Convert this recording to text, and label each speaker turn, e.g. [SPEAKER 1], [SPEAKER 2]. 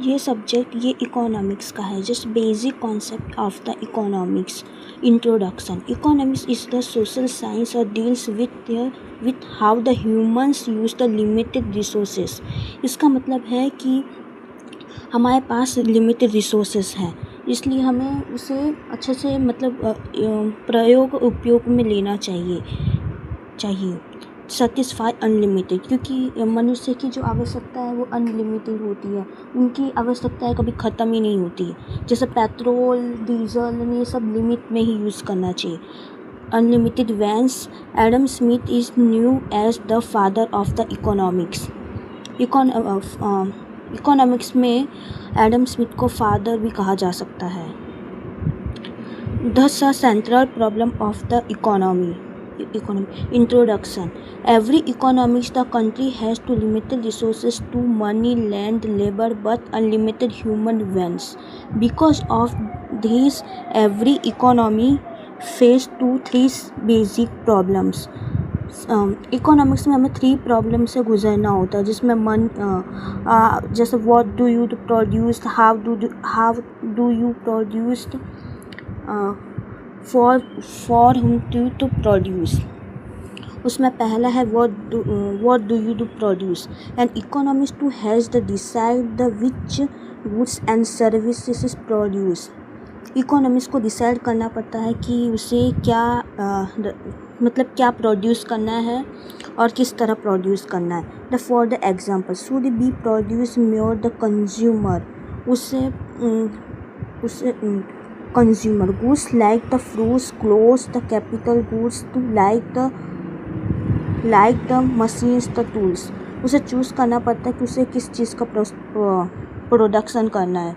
[SPEAKER 1] ये सब्जेक्ट ये इकोनॉमिक्स का है, just basic concept of the economics. Introduction. Economics is the social science और deals with how the humans use the limited resources. इसका मतलब है कि हमारे पास लिमिटेड रिसोर्सेस हैं, इसलिए हमें उसे अच्छे से प्रयोग उपयोग में लेना चाहिए। सेटिस्फाई अनलिमिटेड, क्योंकि मनुष्य की जो आवश्यकता है वो अनलिमिटेड होती है, उनकी आवश्यकताएं कभी ख़त्म ही नहीं होती है। जैसे पेट्रोल, डीजल, ये सब लिमिट में ही यूज़ करना चाहिए। Unlimited wants. Adam Smith is known as the father of the economics. Economics में एडम स्मिथ को फादर भी कहा जा सकता है। The central problem of the economy. Introduction. Every economics the country has to limited resources to money, land, labor, but unlimited human wants. Because of this, every economy face 3 basic problems. Economics में हमें 3 problem से गुजरना होता है, जिसमें जैसे what do you produce, how do you produce, for whom to produce। उसमें पहला है what do you do produce। And economics to has the decide the which goods and services produce. Economics को डिसाइड करना पड़ता है कि उसे क्या प्रोड्यूस करना है और किस तरह प्रोड्यूस करना है। For the example, should be produce more the consumer. उसे consumer goods like the fruits, clothes, the capital goods to like the machines, the tools। उसे चूज़ करना पड़ता है कि उसे किस चीज़ का प्रोडक्शन करना है।